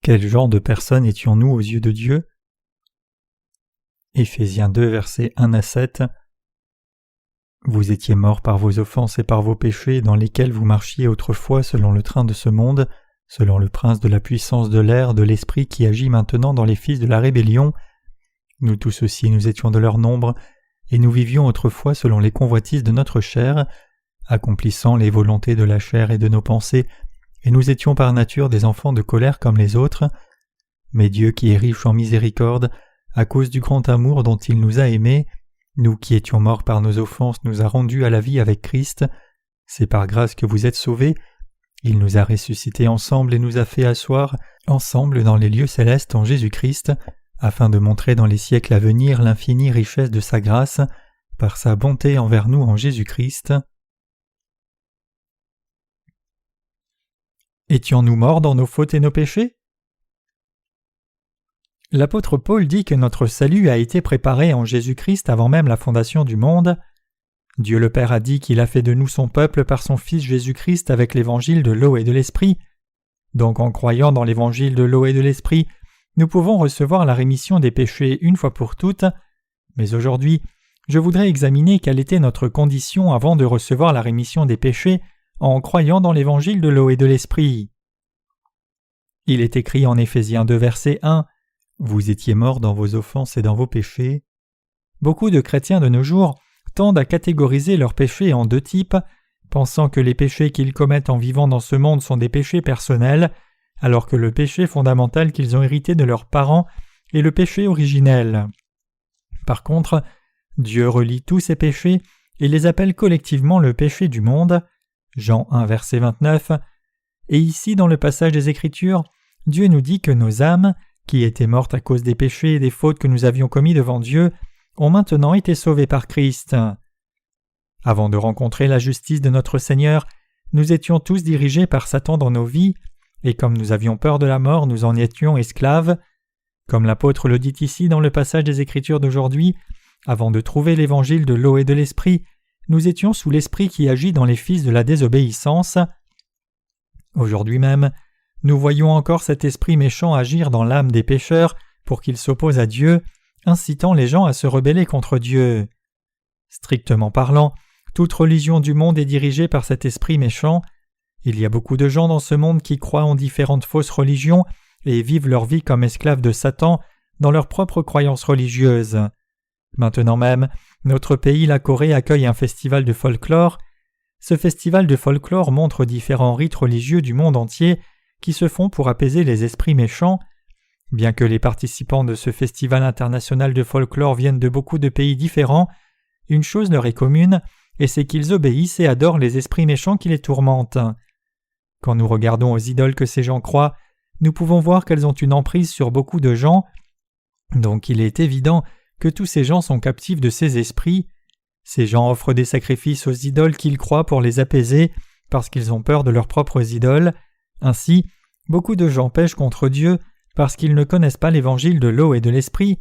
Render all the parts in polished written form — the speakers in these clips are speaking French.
Quel genre de personnes étions-nous aux yeux de Dieu? Éphésiens 2, versets 1 à 7. Vous étiez morts par vos offenses et par vos péchés, dans lesquels vous marchiez autrefois selon le train de ce monde, selon le prince de la puissance de l'air, de l'esprit qui agit maintenant dans les fils de la rébellion. Nous tous aussi nous étions de leur nombre, et nous vivions autrefois selon les convoitises de notre chair, accomplissant les volontés de la chair et de nos pensées, et nous étions par nature des enfants de colère comme les autres. Mais Dieu qui est riche en miséricorde, à cause du grand amour dont il nous a aimés, nous qui étions morts par nos offenses nous a rendus à la vie avec Christ. C'est par grâce que vous êtes sauvés. Il nous a ressuscités ensemble et nous a fait asseoir ensemble dans les lieux célestes en Jésus-Christ, afin de montrer dans les siècles à venir l'infinie richesse de sa grâce, par sa bonté envers nous en Jésus-Christ. Étions-nous morts dans nos fautes et nos péchés? L'apôtre Paul dit que notre salut a été préparé en Jésus-Christ avant même la fondation du monde. Dieu le Père a dit qu'il a fait de nous son peuple par son Fils Jésus-Christ avec l'évangile de l'eau et de l'esprit. Donc en croyant dans l'évangile de l'eau et de l'esprit, nous pouvons recevoir la rémission des péchés une fois pour toutes. Mais aujourd'hui, je voudrais examiner quelle était notre condition avant de recevoir la rémission des péchés en croyant dans l'évangile de l'eau et de l'esprit. Il est écrit en Éphésiens 2, verset 1 « Vous étiez morts dans vos offenses et dans vos péchés ». Beaucoup de chrétiens de nos jours tendent à catégoriser leurs péchés en deux types, pensant que les péchés qu'ils commettent en vivant dans ce monde sont des péchés personnels, alors que le péché fondamental qu'ils ont hérité de leurs parents est le péché originel. Par contre, Dieu relie tous ces péchés et les appelle collectivement le péché du monde. Jean 1, verset 29. Et ici, dans le passage des Écritures, Dieu nous dit que nos âmes, qui étaient mortes à cause des péchés et des fautes que nous avions commis devant Dieu, ont maintenant été sauvées par Christ. Avant de rencontrer la justice de notre Seigneur, nous étions tous dirigés par Satan dans nos vies, et comme nous avions peur de la mort, nous en étions esclaves. Comme l'apôtre le dit ici dans le passage des Écritures d'aujourd'hui, avant de trouver l'évangile de l'eau et de l'esprit, nous étions sous l'esprit qui agit dans les fils de la désobéissance. Aujourd'hui même, nous voyons encore cet esprit méchant agir dans l'âme des pécheurs pour qu'ils s'opposent à Dieu, incitant les gens à se rebeller contre Dieu. Strictement parlant, toute religion du monde est dirigée par cet esprit méchant. Il y a beaucoup de gens dans ce monde qui croient en différentes fausses religions et vivent leur vie comme esclaves de Satan dans leurs propres croyances religieuses. Maintenant même, notre pays, la Corée, accueille un festival de folklore. Ce festival de folklore montre différents rites religieux du monde entier qui se font pour apaiser les esprits méchants. Bien que les participants de ce festival international de folklore viennent de beaucoup de pays différents, une chose leur est commune, et c'est qu'ils obéissent et adorent les esprits méchants qui les tourmentent. Quand nous regardons aux idoles que ces gens croient, nous pouvons voir qu'elles ont une emprise sur beaucoup de gens, donc il est évident que tous ces gens sont captifs de ces esprits. Ces gens offrent des sacrifices aux idoles qu'ils croient pour les apaiser, parce qu'ils ont peur de leurs propres idoles. Ainsi, beaucoup de gens pêchent contre Dieu parce qu'ils ne connaissent pas l'évangile de l'eau et de l'esprit.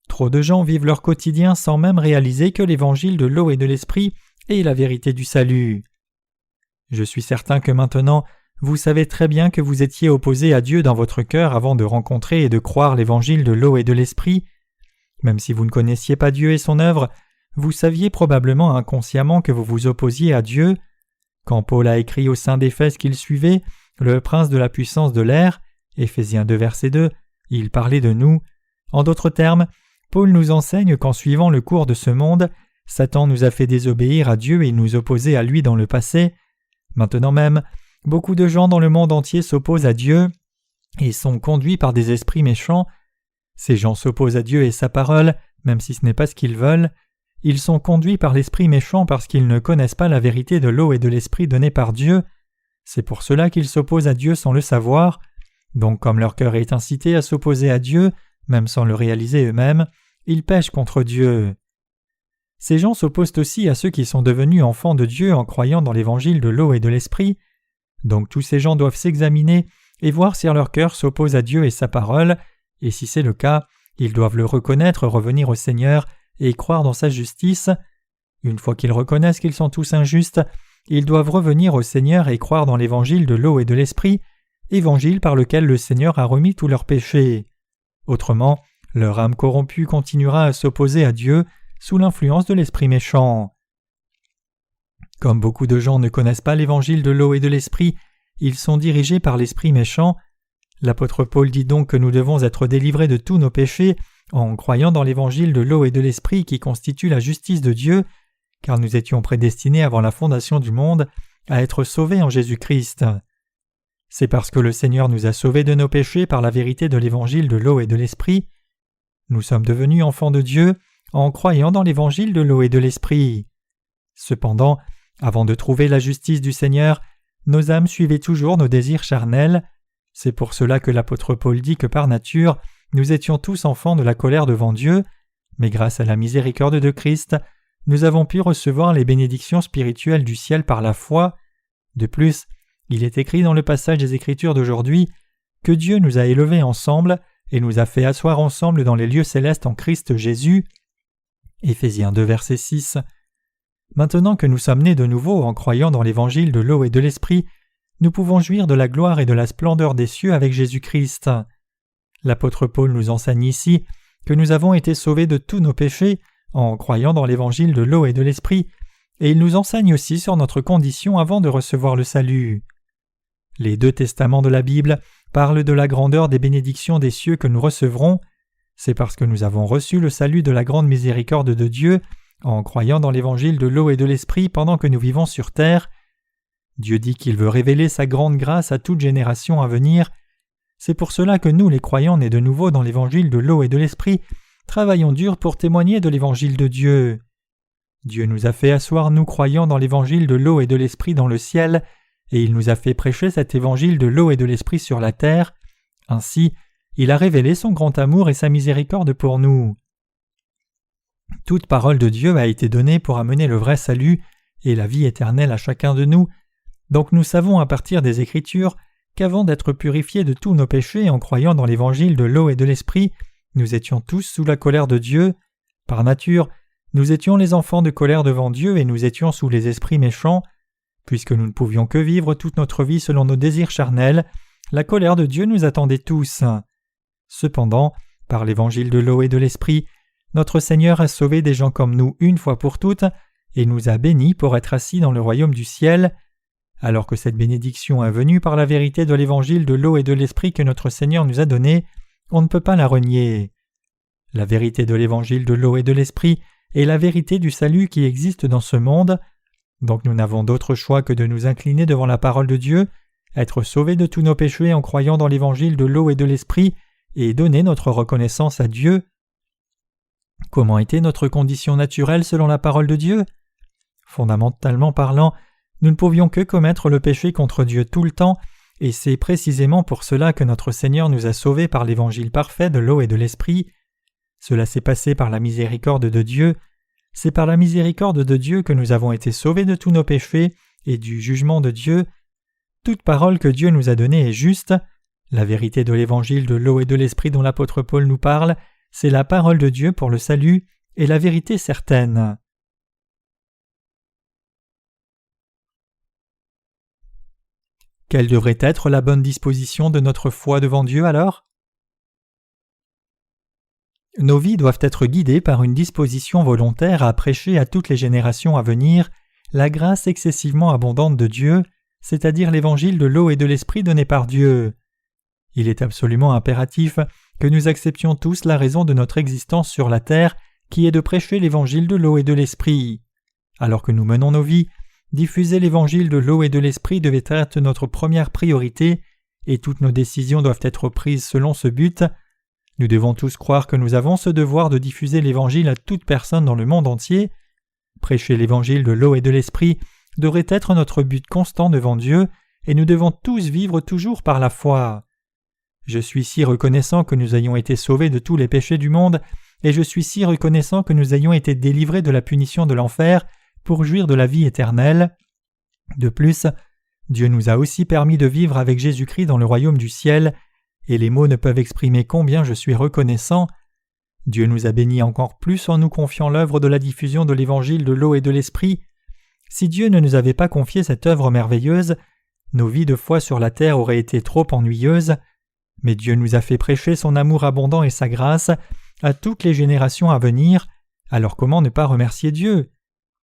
Trop de gens vivent leur quotidien sans même réaliser que l'évangile de l'eau et de l'esprit est la vérité du salut. Je suis certain que maintenant, vous savez très bien que vous étiez opposé à Dieu dans votre cœur avant de rencontrer et de croire l'évangile de l'eau et de l'esprit. Même si vous ne connaissiez pas Dieu et son œuvre, vous saviez probablement inconsciemment que vous vous opposiez à Dieu. Quand Paul a écrit au sein d'Éphèse qu'il suivait le prince de la puissance de l'air, Éphésiens 2, verset 2, il parlait de nous. En d'autres termes, Paul nous enseigne qu'en suivant le cours de ce monde, Satan nous a fait désobéir à Dieu et nous opposer à lui dans le passé. Maintenant même, beaucoup de gens dans le monde entier s'opposent à Dieu et sont conduits par des esprits méchants. Ces gens s'opposent à Dieu et sa parole, même si ce n'est pas ce qu'ils veulent. Ils sont conduits par l'esprit méchant parce qu'ils ne connaissent pas la vérité de l'eau et de l'esprit donnée par Dieu. C'est pour cela qu'ils s'opposent à Dieu sans le savoir. Donc comme leur cœur est incité à s'opposer à Dieu, même sans le réaliser eux-mêmes, ils pêchent contre Dieu. Ces gens s'opposent aussi à ceux qui sont devenus enfants de Dieu en croyant dans l'évangile de l'eau et de l'esprit. Donc tous ces gens doivent s'examiner et voir si leur cœur s'oppose à Dieu et sa parole, et si c'est le cas, ils doivent le reconnaître, revenir au Seigneur et croire dans sa justice. Une fois qu'ils reconnaissent qu'ils sont tous injustes, ils doivent revenir au Seigneur et croire dans l'évangile de l'eau et de l'esprit, évangile par lequel le Seigneur a remis tous leurs péchés. Autrement, leur âme corrompue continuera à s'opposer à Dieu sous l'influence de l'esprit méchant. Comme beaucoup de gens ne connaissent pas l'évangile de l'eau et de l'esprit, ils sont dirigés par l'esprit méchant. L'apôtre Paul dit donc que nous devons être délivrés de tous nos péchés en croyant dans l'évangile de l'eau et de l'esprit qui constitue la justice de Dieu, car nous étions prédestinés avant la fondation du monde à être sauvés en Jésus-Christ. C'est parce que le Seigneur nous a sauvés de nos péchés par la vérité de l'évangile de l'eau et de l'esprit. Nous sommes devenus enfants de Dieu en croyant dans l'évangile de l'eau et de l'esprit. Cependant, avant de trouver la justice du Seigneur, nos âmes suivaient toujours nos désirs charnels. C'est pour cela que l'apôtre Paul dit que par nature, nous étions tous enfants de la colère devant Dieu, mais grâce à la miséricorde de Christ, nous avons pu recevoir les bénédictions spirituelles du ciel par la foi. De plus, il est écrit dans le passage des Écritures d'aujourd'hui que Dieu nous a élevés ensemble et nous a fait asseoir ensemble dans les lieux célestes en Christ Jésus. Éphésiens 2, verset 6. Maintenant que nous sommes nés de nouveau en croyant dans l'évangile de l'eau et de l'esprit, nous pouvons jouir de la gloire et de la splendeur des cieux avec Jésus-Christ. L'apôtre Paul nous enseigne ici que nous avons été sauvés de tous nos péchés en croyant dans l'évangile de l'eau et de l'esprit, et il nous enseigne aussi sur notre condition avant de recevoir le salut. Les 2 testaments de la Bible parlent de la grandeur des bénédictions des cieux que nous recevrons. C'est parce que nous avons reçu le salut de la grande miséricorde de Dieu en croyant dans l'évangile de l'eau et de l'esprit pendant que nous vivons sur terre. Dieu dit qu'il veut révéler sa grande grâce à toute génération à venir. C'est pour cela que nous, les croyants nés de nouveau dans l'évangile de l'eau et de l'esprit, travaillons dur pour témoigner de l'évangile de Dieu. Dieu nous a fait asseoir, nous croyants dans l'évangile de l'eau et de l'esprit dans le ciel, et il nous a fait prêcher cet évangile de l'eau et de l'esprit sur la terre. Ainsi, il a révélé son grand amour et sa miséricorde pour nous. Toute parole de Dieu a été donnée pour amener le vrai salut et la vie éternelle à chacun de nous. Donc nous savons à partir des Écritures qu'avant d'être purifiés de tous nos péchés en croyant dans l'évangile de l'eau et de l'esprit, nous étions tous sous la colère de Dieu. Par nature, nous étions les enfants de colère devant Dieu et nous étions sous les esprits méchants. Puisque nous ne pouvions que vivre toute notre vie selon nos désirs charnels, la colère de Dieu nous attendait tous. Cependant, par l'évangile de l'eau et de l'esprit, notre Seigneur a sauvé des gens comme nous une fois pour toutes et nous a bénis pour être assis dans le royaume du ciel. Alors que cette bénédiction est venue par la vérité de l'évangile de l'eau et de l'esprit que notre Seigneur nous a donné, on ne peut pas la renier. La vérité de l'évangile de l'eau et de l'esprit est la vérité du salut qui existe dans ce monde. Donc nous n'avons d'autre choix que de nous incliner devant la parole de Dieu, être sauvés de tous nos péchés en croyant dans l'évangile de l'eau et de l'esprit et donner notre reconnaissance à Dieu. Comment était notre condition naturelle selon la parole de Dieu ? Fondamentalement parlant, nous ne pouvions que commettre le péché contre Dieu tout le temps, et c'est précisément pour cela que notre Seigneur nous a sauvés par l'évangile parfait de l'eau et de l'esprit. Cela s'est passé par la miséricorde de Dieu. C'est par la miséricorde de Dieu que nous avons été sauvés de tous nos péchés et du jugement de Dieu. Toute parole que Dieu nous a donnée est juste. La vérité de l'évangile de l'eau et de l'esprit dont l'apôtre Paul nous parle, c'est la parole de Dieu pour le salut et la vérité certaine. Quelle devrait être la bonne disposition de notre foi devant Dieu alors ? Nos vies doivent être guidées par une disposition volontaire à prêcher à toutes les générations à venir la grâce excessivement abondante de Dieu, c'est-à-dire l'évangile de l'eau et de l'esprit donné par Dieu. Il est absolument impératif que nous acceptions tous la raison de notre existence sur la terre, qui est de prêcher l'évangile de l'eau et de l'esprit. Alors que nous menons nos vies, diffuser l'évangile de l'eau et de l'esprit devait être notre première priorité, et toutes nos décisions doivent être prises selon ce but. Nous devons tous croire que nous avons ce devoir de diffuser l'évangile à toute personne dans le monde entier. Prêcher l'évangile de l'eau et de l'esprit devrait être notre but constant devant Dieu, et nous devons tous vivre toujours par la foi. Je suis si reconnaissant que nous ayons été sauvés de tous les péchés du monde, et je suis si reconnaissant que nous ayons été délivrés de la punition de l'enfer pour jouir de la vie éternelle. De plus, Dieu nous a aussi permis de vivre avec Jésus-Christ dans le royaume du ciel, et les mots ne peuvent exprimer combien je suis reconnaissant. Dieu nous a bénis encore plus en nous confiant l'œuvre de la diffusion de l'évangile de l'eau et de l'esprit. Si Dieu ne nous avait pas confié cette œuvre merveilleuse, nos vies de foi sur la terre auraient été trop ennuyeuses, mais Dieu nous a fait prêcher son amour abondant et sa grâce à toutes les générations à venir, alors comment ne pas remercier Dieu ?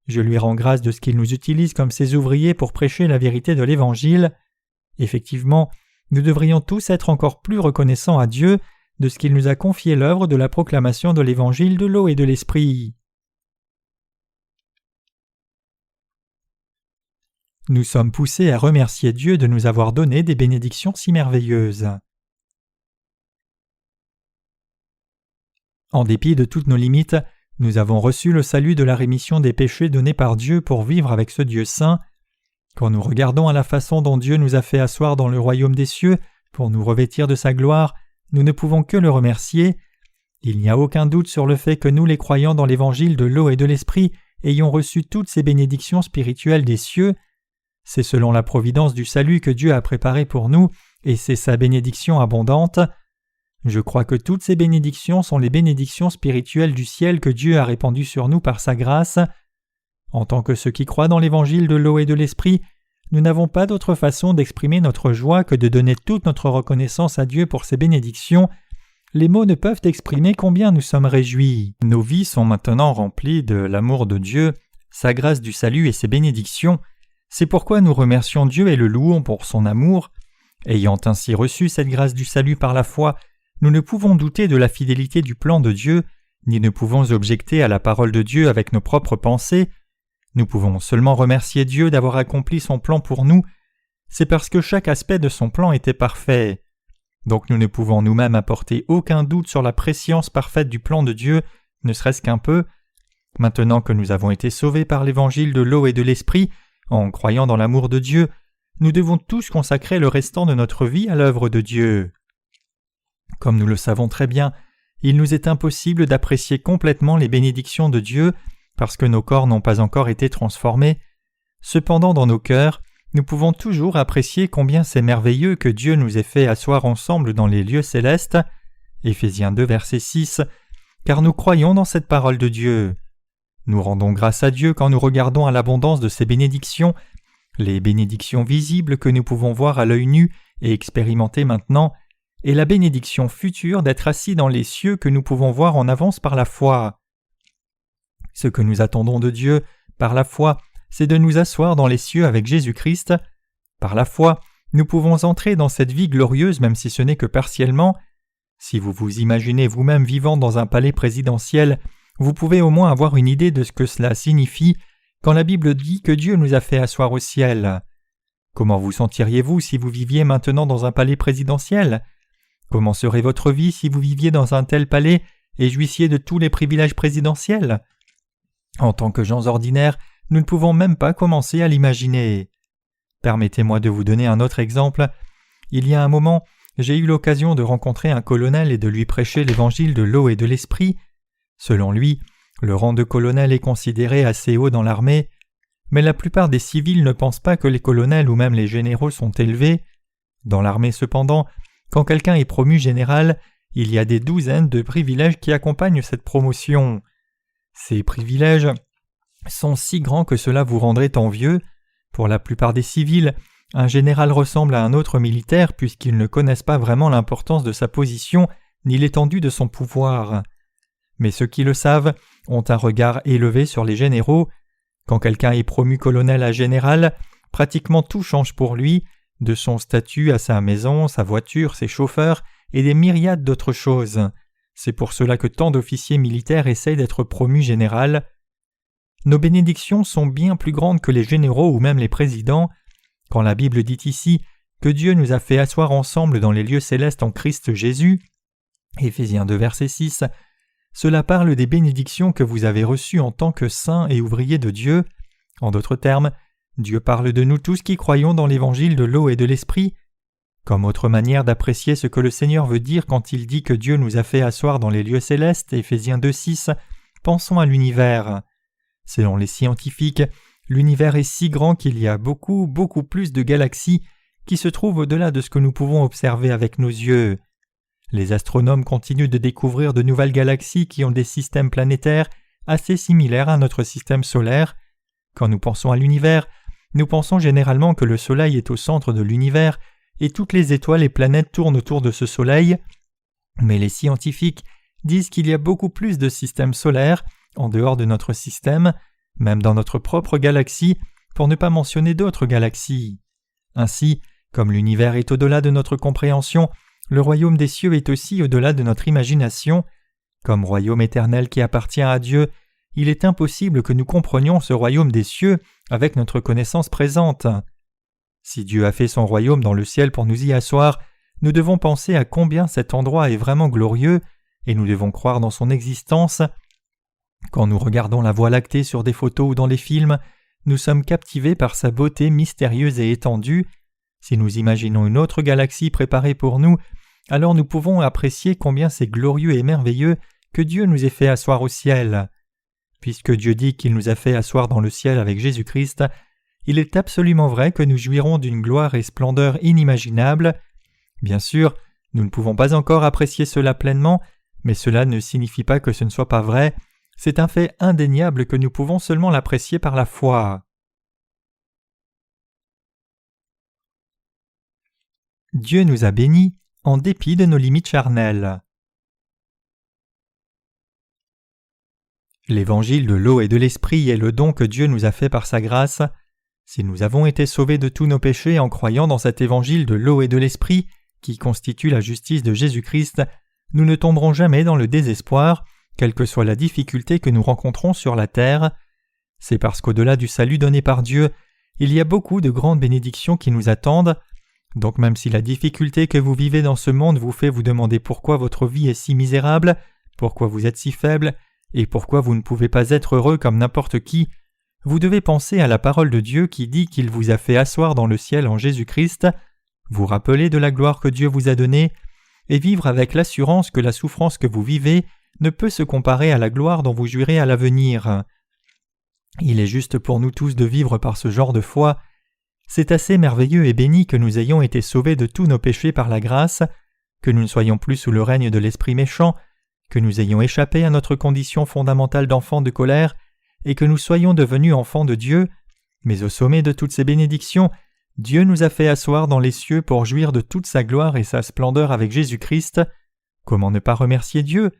Je lui rends grâce de ce qu'il nous utilise comme ses ouvriers pour prêcher la vérité de l'Évangile. Effectivement, nous devrions tous être encore plus reconnaissants à Dieu de ce qu'il nous a confié l'œuvre de la proclamation de l'Évangile de l'eau et de l'Esprit. Nous sommes poussés à remercier Dieu de nous avoir donné des bénédictions si merveilleuses. En dépit de toutes nos limites, nous avons reçu le salut de la rémission des péchés donné par Dieu pour vivre avec ce Dieu saint. Quand nous regardons à la façon dont Dieu nous a fait asseoir dans le royaume des cieux pour nous revêtir de sa gloire, nous ne pouvons que le remercier. Il n'y a aucun doute sur le fait que nous, les croyants dans l'évangile de l'eau et de l'esprit, ayons reçu toutes ces bénédictions spirituelles des cieux. C'est selon la providence du salut que Dieu a préparé pour nous, et c'est sa bénédiction abondante. Je crois que toutes ces bénédictions sont les bénédictions spirituelles du ciel que Dieu a répandues sur nous par sa grâce. En tant que ceux qui croient dans l'évangile de l'eau et de l'esprit, nous n'avons pas d'autre façon d'exprimer notre joie que de donner toute notre reconnaissance à Dieu pour ses bénédictions. Les mots ne peuvent exprimer combien nous sommes réjouis. Nos vies sont maintenant remplies de l'amour de Dieu, sa grâce du salut et ses bénédictions. C'est pourquoi nous remercions Dieu et le louons pour son amour. Ayant ainsi reçu cette grâce du salut par la foi, nous ne pouvons douter de la fidélité du plan de Dieu, ni ne pouvons objecter à la parole de Dieu avec nos propres pensées. Nous pouvons seulement remercier Dieu d'avoir accompli son plan pour nous. C'est parce que chaque aspect de son plan était parfait. Donc nous ne pouvons nous-mêmes apporter aucun doute sur la prescience parfaite du plan de Dieu, ne serait-ce qu'un peu. Maintenant que nous avons été sauvés par l'évangile de l'eau et de l'esprit, en croyant dans l'amour de Dieu, nous devons tous consacrer le restant de notre vie à l'œuvre de Dieu. Comme nous le savons très bien, il nous est impossible d'apprécier complètement les bénédictions de Dieu parce que nos corps n'ont pas encore été transformés. Cependant, dans nos cœurs, nous pouvons toujours apprécier combien c'est merveilleux que Dieu nous ait fait asseoir ensemble dans les lieux célestes. Éphésiens 2, verset 6, car nous croyons dans cette parole de Dieu. Nous rendons grâce à Dieu quand nous regardons à l'abondance de ses bénédictions, les bénédictions visibles que nous pouvons voir à l'œil nu et expérimenter maintenant, et la bénédiction future d'être assis dans les cieux que nous pouvons voir en avance par la foi. Ce que nous attendons de Dieu, par la foi, c'est de nous asseoir dans les cieux avec Jésus-Christ. Par la foi, nous pouvons entrer dans cette vie glorieuse même si ce n'est que partiellement. Si vous vous imaginez vous-même vivant dans un palais présidentiel, vous pouvez au moins avoir une idée de ce que cela signifie quand la Bible dit que Dieu nous a fait asseoir au ciel. Comment vous sentiriez-vous si vous viviez maintenant dans un palais présidentiel ? Comment serait votre vie si vous viviez dans un tel palais et jouissiez de tous les privilèges présidentiels ? En tant que gens ordinaires, nous ne pouvons même pas commencer à l'imaginer. Permettez-moi de vous donner un autre exemple. Il y a un moment, j'ai eu l'occasion de rencontrer un colonel et de lui prêcher l'évangile de l'eau et de l'esprit. Selon lui, le rang de colonel est considéré assez haut dans l'armée, mais la plupart des civils ne pensent pas que les colonels ou même les généraux sont élevés. Dans l'armée cependant, quand quelqu'un est promu général, il y a des douzaines de privilèges qui accompagnent cette promotion. Ces privilèges sont si grands que cela vous rendrait envieux. Pour la plupart des civils, un général ressemble à un autre militaire puisqu'ils ne connaissent pas vraiment l'importance de sa position ni l'étendue de son pouvoir. Mais ceux qui le savent ont un regard élevé sur les généraux. Quand quelqu'un est promu colonel à général, pratiquement tout change pour lui, de son statut à sa maison, sa voiture, ses chauffeurs et des myriades d'autres choses. C'est pour cela que tant d'officiers militaires essayent d'être promus général. Nos bénédictions sont bien plus grandes que les généraux ou même les présidents. Quand la Bible dit ici que Dieu nous a fait asseoir ensemble dans les lieux célestes en Christ Jésus, Éphésiens 2, verset 6, cela parle des bénédictions que vous avez reçues en tant que saints et ouvriers de Dieu. En d'autres termes, Dieu parle de nous tous qui croyons dans l'évangile de l'eau et de l'esprit. Comme autre manière d'apprécier ce que le Seigneur veut dire quand il dit que Dieu nous a fait asseoir dans les lieux célestes, Éphésiens 2, 6, pensons à l'univers. Selon les scientifiques, l'univers est si grand qu'il y a beaucoup plus de galaxies qui se trouvent au-delà de ce que nous pouvons observer avec nos yeux. Les astronomes continuent de découvrir de nouvelles galaxies qui ont des systèmes planétaires assez similaires à notre système solaire. Quand nous pensons à l'univers, nous pensons généralement que le Soleil est au centre de l'univers et toutes les étoiles et planètes tournent autour de ce Soleil, mais les scientifiques disent qu'il y a beaucoup plus de systèmes solaires en dehors de notre système, même dans notre propre galaxie, pour ne pas mentionner d'autres galaxies. Ainsi, comme l'univers est au-delà de notre compréhension, le royaume des cieux est aussi au-delà de notre imagination. Comme royaume éternel qui appartient à Dieu, il est impossible que nous comprenions ce royaume des cieux avec notre connaissance présente. Si Dieu a fait son royaume dans le ciel pour nous y asseoir, nous devons penser à combien cet endroit est vraiment glorieux, et nous devons croire dans son existence. Quand nous regardons la Voie lactée sur des photos ou dans les films, nous sommes captivés par sa beauté mystérieuse et étendue. Si nous imaginons une autre galaxie préparée pour nous, alors nous pouvons apprécier combien c'est glorieux et merveilleux que Dieu nous ait fait asseoir au ciel. Puisque Dieu dit qu'il nous a fait asseoir dans le ciel avec Jésus-Christ, il est absolument vrai que nous jouirons d'une gloire et splendeur inimaginables. Bien sûr, nous ne pouvons pas encore apprécier cela pleinement, mais cela ne signifie pas que ce ne soit pas vrai. C'est un fait indéniable que nous pouvons seulement l'apprécier par la foi. Dieu nous a bénis en dépit de nos limites charnelles. L'évangile de l'eau et de l'esprit est le don que Dieu nous a fait par sa grâce. Si nous avons été sauvés de tous nos péchés en croyant dans cet évangile de l'eau et de l'esprit, qui constitue la justice de Jésus-Christ, nous ne tomberons jamais dans le désespoir, quelle que soit la difficulté que nous rencontrons sur la terre. C'est parce qu'au-delà du salut donné par Dieu, il y a beaucoup de grandes bénédictions qui nous attendent. Donc même si la difficulté que vous vivez dans ce monde vous fait vous demander pourquoi votre vie est si misérable, pourquoi vous êtes si faible, et pourquoi vous ne pouvez pas être heureux comme n'importe qui, vous devez penser à la parole de Dieu qui dit qu'il vous a fait asseoir dans le ciel en Jésus-Christ, vous rappeler de la gloire que Dieu vous a donnée, et vivre avec l'assurance que la souffrance que vous vivez ne peut se comparer à la gloire dont vous jouirez à l'avenir. Il est juste pour nous tous de vivre par ce genre de foi. C'est assez merveilleux et béni que nous ayons été sauvés de tous nos péchés par la grâce, que nous ne soyons plus sous le règne de l'esprit méchant, que nous ayons échappé à notre condition fondamentale d'enfants de colère, et que nous soyons devenus enfants de Dieu, mais au sommet de toutes ces bénédictions, Dieu nous a fait asseoir dans les cieux pour jouir de toute sa gloire et sa splendeur avec Jésus-Christ. Comment ne pas remercier Dieu ?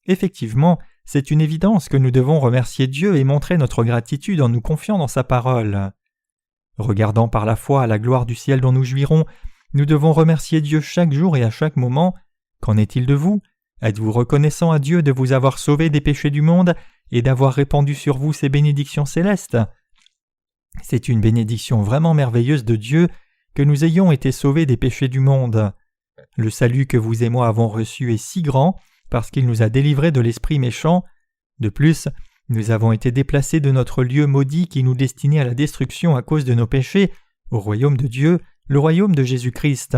Effectivement, c'est une évidence que nous devons remercier Dieu et montrer notre gratitude en nous confiant dans sa parole. Regardant par la foi à la gloire du ciel dont nous jouirons, nous devons remercier Dieu chaque jour et à chaque moment. Qu'en est-il de vous ? Êtes-vous reconnaissant à Dieu de vous avoir sauvé des péchés du monde et d'avoir répandu sur vous ses bénédictions célestes ? C'est une bénédiction vraiment merveilleuse de Dieu que nous ayons été sauvés des péchés du monde. Le salut que vous et moi avons reçu est si grand parce qu'il nous a délivrés de l'esprit méchant. De plus, nous avons été déplacés de notre lieu maudit qui nous destinait à la destruction à cause de nos péchés, au royaume de Dieu, le royaume de Jésus-Christ.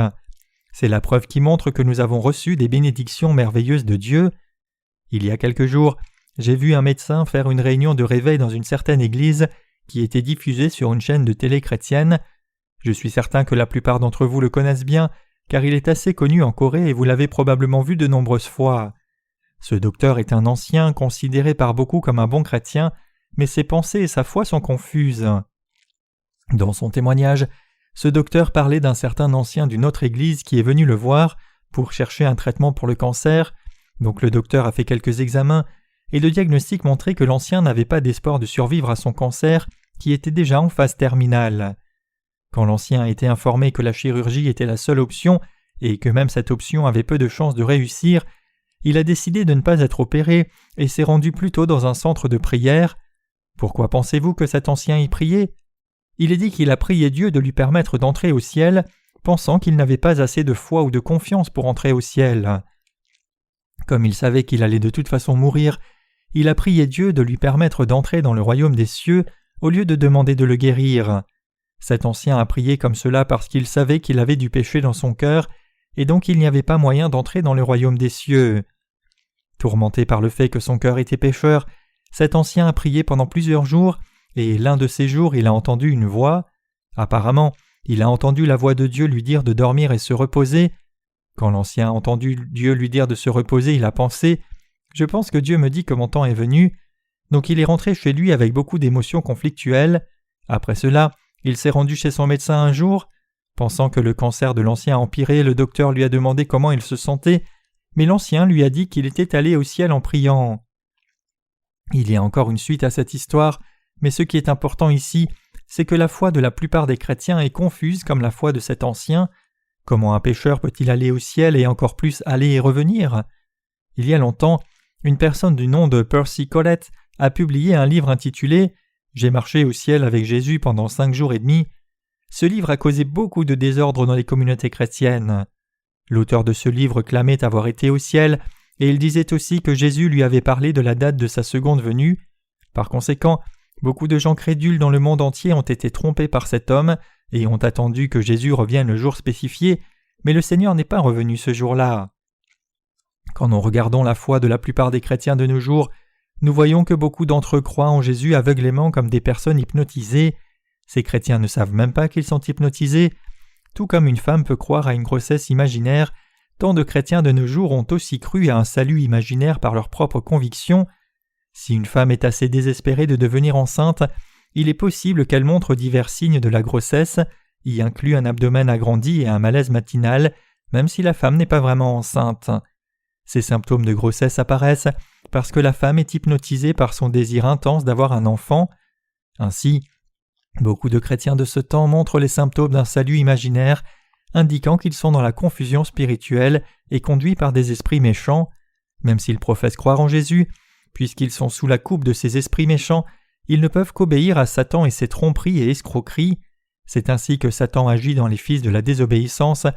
C'est la preuve qui montre que nous avons reçu des bénédictions merveilleuses de Dieu. Il y a quelques jours, j'ai vu un médecin faire une réunion de réveil dans une certaine église qui était diffusée sur une chaîne de télé chrétienne. Je suis certain que la plupart d'entre vous le connaissent bien, car il est assez connu en Corée et vous l'avez probablement vu de nombreuses fois. Ce docteur est un ancien considéré par beaucoup comme un bon chrétien, mais ses pensées et sa foi sont confuses. Dans son témoignage, ce docteur parlait d'un certain ancien d'une autre église qui est venu le voir pour chercher un traitement pour le cancer. Donc le docteur a fait quelques examens et le diagnostic montrait que l'ancien n'avait pas d'espoir de survivre à son cancer qui était déjà en phase terminale. Quand l'ancien a été informé que la chirurgie était la seule option et que même cette option avait peu de chances de réussir, il a décidé de ne pas être opéré et s'est rendu plutôt dans un centre de prière. Pourquoi pensez-vous que cet ancien y priait ? Il est dit qu'il a prié Dieu de lui permettre d'entrer au ciel, pensant qu'il n'avait pas assez de foi ou de confiance pour entrer au ciel. Comme il savait qu'il allait de toute façon mourir, il a prié Dieu de lui permettre d'entrer dans le royaume des cieux au lieu de demander de le guérir. Cet ancien a prié comme cela parce qu'il savait qu'il avait du péché dans son cœur et donc il n'y avait pas moyen d'entrer dans le royaume des cieux. Tourmenté par le fait que son cœur était pécheur, cet ancien a prié pendant plusieurs jours et l'un de ces jours il a entendu une voix. Apparemment, il a entendu la voix de Dieu lui dire de dormir et se reposer. Quand l'ancien a entendu Dieu lui dire de se reposer, il a pensé « Je pense que Dieu me dit que mon temps est venu ». Donc il est rentré chez lui avec beaucoup d'émotions conflictuelles. Après cela, Il s'est rendu chez son médecin un jour. Pensant que le cancer de l'ancien a empiré, le docteur lui a demandé comment il se sentait, mais l'ancien lui a dit qu'il était allé au ciel en priant. Il y a encore une suite à cette histoire, mais ce qui est important ici, c'est que la foi de la plupart des chrétiens est confuse comme la foi de cet ancien. Comment un pécheur peut-il aller au ciel et encore plus aller et revenir? Il y a longtemps, une personne du nom de Percy Collett a publié un livre intitulé « J'ai marché au ciel avec Jésus pendant 5 jours et demi ». Ce livre a causé beaucoup de désordre dans les communautés chrétiennes. L'auteur de ce livre clamait avoir été au ciel, et il disait aussi que Jésus lui avait parlé de la date de sa seconde venue. Par conséquent, beaucoup de gens crédules dans le monde entier ont été trompés par cet homme et ont attendu que Jésus revienne le jour spécifié, mais le Seigneur n'est pas revenu ce jour-là. Quand nous regardons la foi de la plupart des chrétiens de nos jours, nous voyons que beaucoup d'entre eux croient en Jésus aveuglément comme des personnes hypnotisées. Ces chrétiens ne savent même pas qu'ils sont hypnotisés. Tout comme une femme peut croire à une grossesse imaginaire, tant de chrétiens de nos jours ont aussi cru à un salut imaginaire par leurs propres convictions. Si une femme est assez désespérée de devenir enceinte, il est possible qu'elle montre divers signes de la grossesse, y inclut un abdomen agrandi et un malaise matinal, même si la femme n'est pas vraiment enceinte. Ces symptômes de grossesse apparaissent parce que la femme est hypnotisée par son désir intense d'avoir un enfant. Ainsi, beaucoup de chrétiens de ce temps montrent les symptômes d'un salut imaginaire, indiquant qu'ils sont dans la confusion spirituelle et conduits par des esprits méchants. Même s'ils professent croire en Jésus, puisqu'ils sont sous la coupe de ces esprits méchants, ils ne peuvent qu'obéir à Satan et ses tromperies et escroqueries. C'est ainsi que Satan agit dans les fils de la désobéissance,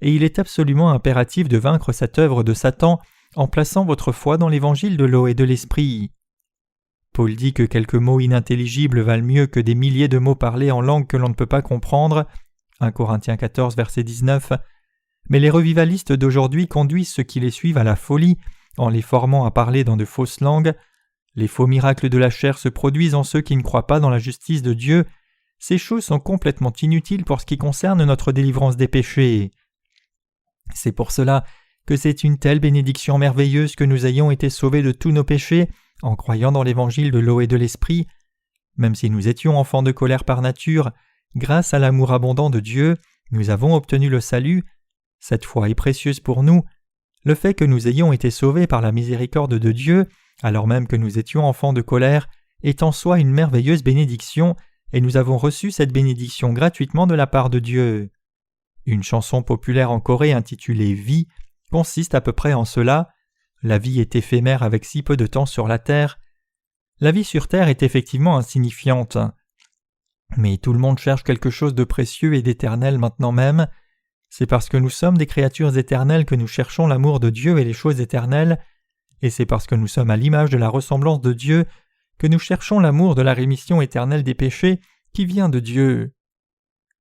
et il est absolument impératif de vaincre cette œuvre de Satan en plaçant votre foi dans l'évangile de l'eau et de l'esprit. Paul dit que quelques mots inintelligibles valent mieux que des milliers de mots parlés en langue que l'on ne peut pas comprendre. 1 Corinthiens 14, verset 19. Mais les revivalistes d'aujourd'hui conduisent ceux qui les suivent à la folie en les formant à parler dans de fausses langues. Les faux miracles de la chair se produisent en ceux qui ne croient pas dans la justice de Dieu. Ces choses sont complètement inutiles pour ce qui concerne notre délivrance des péchés. C'est pour cela que c'est une telle bénédiction merveilleuse que nous ayons été sauvés de tous nos péchés en croyant dans l'évangile de l'eau et de l'esprit. Même si nous étions enfants de colère par nature, grâce à l'amour abondant de Dieu, nous avons obtenu le salut. Cette foi est précieuse pour nous. Le fait que nous ayons été sauvés par la miséricorde de Dieu, alors même que nous étions enfants de colère, est en soi une merveilleuse bénédiction, et nous avons reçu cette bénédiction gratuitement de la part de Dieu. Une chanson populaire en Corée intitulée « Vie » consiste à peu près en cela. La vie est éphémère avec si peu de temps sur la terre. La vie sur terre est effectivement insignifiante. Mais tout le monde cherche quelque chose de précieux et d'éternel maintenant même. C'est parce que nous sommes des créatures éternelles que nous cherchons l'amour de Dieu et les choses éternelles, et c'est parce que nous sommes à l'image de la ressemblance de Dieu que nous cherchons l'amour de la rémission éternelle des péchés qui vient de Dieu.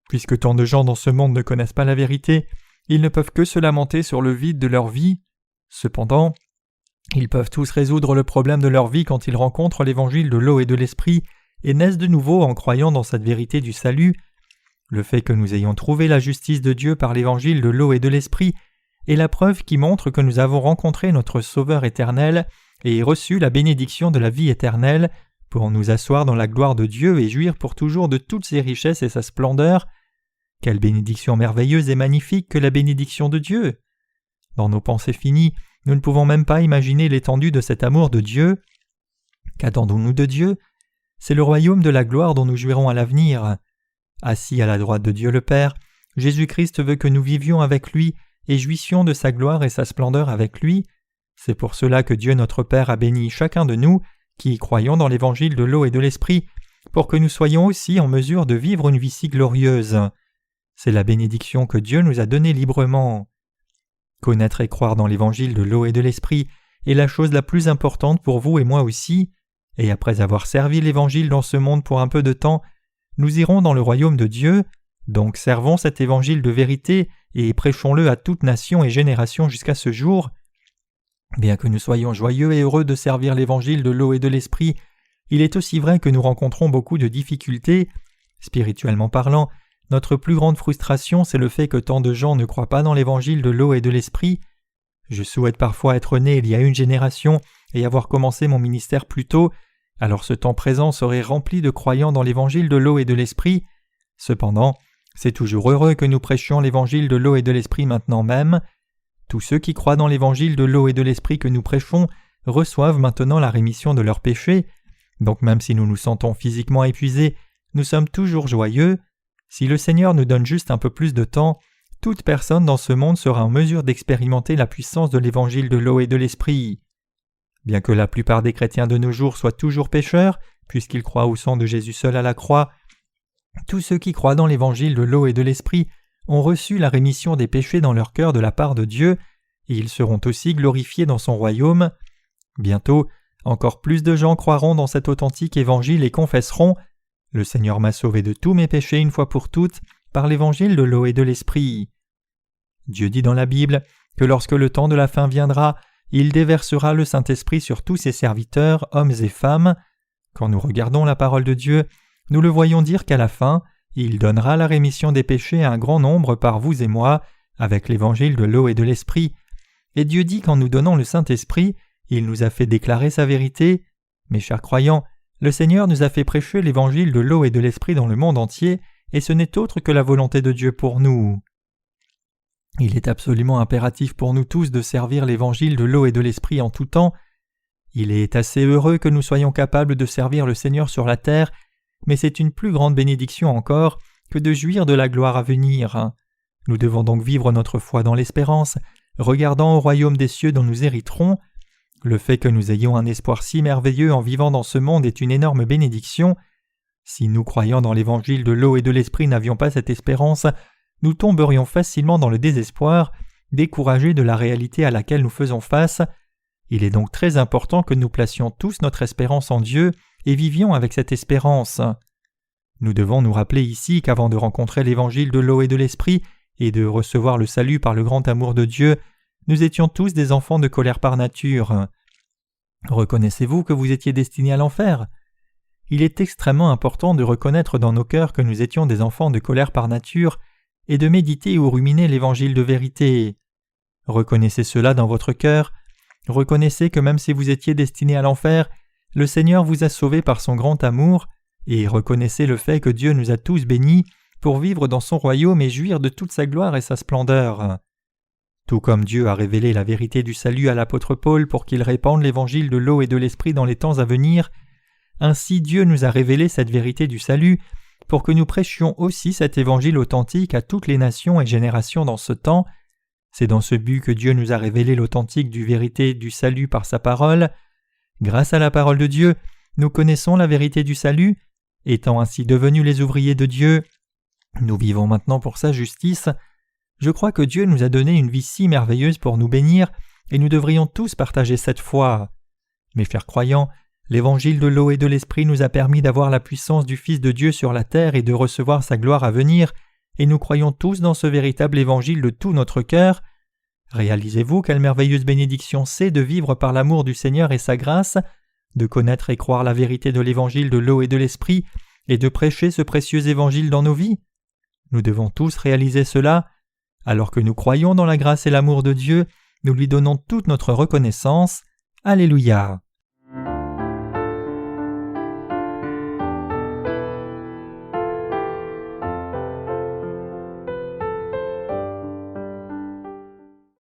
Puisque tant de gens dans ce monde ne connaissent pas la vérité, ils ne peuvent que se lamenter sur le vide de leur vie. Cependant, ils peuvent tous résoudre le problème de leur vie quand ils rencontrent l'évangile de l'eau et de l'esprit et naissent de nouveau en croyant dans cette vérité du salut. Le fait que nous ayons trouvé la justice de Dieu par l'évangile de l'eau et de l'esprit est la preuve qui montre que nous avons rencontré notre Sauveur éternel et reçu la bénédiction de la vie éternelle pour nous asseoir dans la gloire de Dieu et jouir pour toujours de toutes ses richesses et sa splendeur. Quelle bénédiction merveilleuse et magnifique que la bénédiction de Dieu! Dans nos pensées finies, nous ne pouvons même pas imaginer l'étendue de cet amour de Dieu. Qu'attendons-nous de Dieu? C'est le royaume de la gloire dont nous jouirons à l'avenir. Assis à la droite de Dieu le Père, Jésus-Christ veut que nous vivions avec lui et jouissions de sa gloire et sa splendeur avec lui. C'est pour cela que Dieu notre Père a béni chacun de nous qui croyons dans l'évangile de l'eau et de l'esprit, pour que nous soyons aussi en mesure de vivre une vie si glorieuse. C'est la bénédiction que Dieu nous a donnée librement. Connaître et croire dans l'évangile de l'eau et de l'esprit est la chose la plus importante pour vous et moi aussi, et après avoir servi l'évangile dans ce monde pour un peu de temps, nous irons dans le royaume de Dieu, donc servons cet évangile de vérité et prêchons-le à toute nation et génération jusqu'à ce jour. Bien que nous soyons joyeux et heureux de servir l'évangile de l'eau et de l'esprit, il est aussi vrai que nous rencontrons beaucoup de difficultés. Spirituellement parlant, notre plus grande frustration, c'est le fait que tant de gens ne croient pas dans l'évangile de l'eau et de l'esprit. Je souhaite parfois être né il y a une génération et avoir commencé mon ministère plus tôt, alors ce temps présent serait rempli de croyants dans l'évangile de l'eau et de l'esprit. Cependant, c'est toujours heureux que nous prêchions l'évangile de l'eau et de l'esprit maintenant même. Tous ceux qui croient dans l'évangile de l'eau et de l'esprit que nous prêchons reçoivent maintenant la rémission de leurs péchés. Donc même si nous nous sentons physiquement épuisés, nous sommes toujours joyeux. Si le Seigneur nous donne juste un peu plus de temps, toute personne dans ce monde sera en mesure d'expérimenter la puissance de l'évangile de l'eau et de l'esprit. Bien que la plupart des chrétiens de nos jours soient toujours pécheurs, puisqu'ils croient au sang de Jésus seul à la croix, tous ceux qui croient dans l'évangile de l'eau et de l'esprit ont reçu la rémission des péchés dans leur cœur de la part de Dieu, et ils seront aussi glorifiés dans son royaume. Bientôt, encore plus de gens croiront dans cet authentique évangile et confesseront « Le Seigneur m'a sauvé de tous mes péchés une fois pour toutes par l'évangile de l'eau et de l'esprit. » Dieu dit dans la Bible que lorsque le temps de la fin viendra, il déversera le Saint-Esprit sur tous ses serviteurs, hommes et femmes. Quand nous regardons la parole de Dieu, nous le voyons dire qu'à la fin, il donnera la rémission des péchés à un grand nombre par vous et moi, avec l'évangile de l'eau et de l'esprit. Et Dieu dit qu'en nous donnant le Saint-Esprit, il nous a fait déclarer sa vérité. Mes chers croyants, le Seigneur nous a fait prêcher l'évangile de l'eau et de l'esprit dans le monde entier, et ce n'est autre que la volonté de Dieu pour nous. Il est absolument impératif pour nous tous de servir l'évangile de l'eau et de l'esprit en tout temps. Il est assez heureux que nous soyons capables de servir le Seigneur sur la terre, mais c'est une plus grande bénédiction encore que de jouir de la gloire à venir. Nous devons donc vivre notre foi dans l'espérance, regardant au royaume des cieux dont nous hériterons. Le fait que nous ayons un espoir si merveilleux en vivant dans ce monde est une énorme bénédiction. Si nous, croyant dans l'évangile de l'eau et de l'esprit, n'avions pas cette espérance, nous tomberions facilement dans le désespoir, découragés de la réalité à laquelle nous faisons face. Il est donc très important que nous placions tous notre espérance en Dieu et vivions avec cette espérance. Nous devons nous rappeler ici qu'avant de rencontrer l'évangile de l'eau et de l'esprit et de recevoir le salut par le grand amour de Dieu, nous étions tous des enfants de colère par nature. Reconnaissez-vous que vous étiez destinés à l'enfer ? Il est extrêmement important de reconnaître dans nos cœurs que nous étions des enfants de colère par nature et de méditer ou ruminer l'évangile de vérité. Reconnaissez cela dans votre cœur. Reconnaissez que même si vous étiez destinés à l'enfer, le Seigneur vous a sauvés par son grand amour, et reconnaissez le fait que Dieu nous a tous bénis pour vivre dans son royaume et jouir de toute sa gloire et sa splendeur. Tout comme Dieu a révélé la vérité du salut à l'apôtre Paul pour qu'il répande l'évangile de l'eau et de l'esprit dans les temps à venir, ainsi Dieu nous a révélé cette vérité du salut pour que nous prêchions aussi cet évangile authentique à toutes les nations et générations dans ce temps. C'est dans ce but que Dieu nous a révélé l'authentique du vérité du salut par sa parole. Grâce à la parole de Dieu, nous connaissons la vérité du salut. Étant ainsi devenus les ouvriers de Dieu, nous vivons maintenant pour sa justice. Je crois que Dieu nous a donné une vie si merveilleuse pour nous bénir, et nous devrions tous partager cette foi. Mes chers croyants, l'évangile de l'eau et de l'esprit nous a permis d'avoir la puissance du Fils de Dieu sur la terre et de recevoir sa gloire à venir, et nous croyons tous dans ce véritable évangile de tout notre cœur. Réalisez-vous quelle merveilleuse bénédiction c'est de vivre par l'amour du Seigneur et sa grâce, de connaître et croire la vérité de l'évangile de l'eau et de l'esprit, et de prêcher ce précieux évangile dans nos vies. Nous devons tous réaliser cela. Alors que nous croyons dans la grâce et l'amour de Dieu, nous lui donnons toute notre reconnaissance. Alléluia.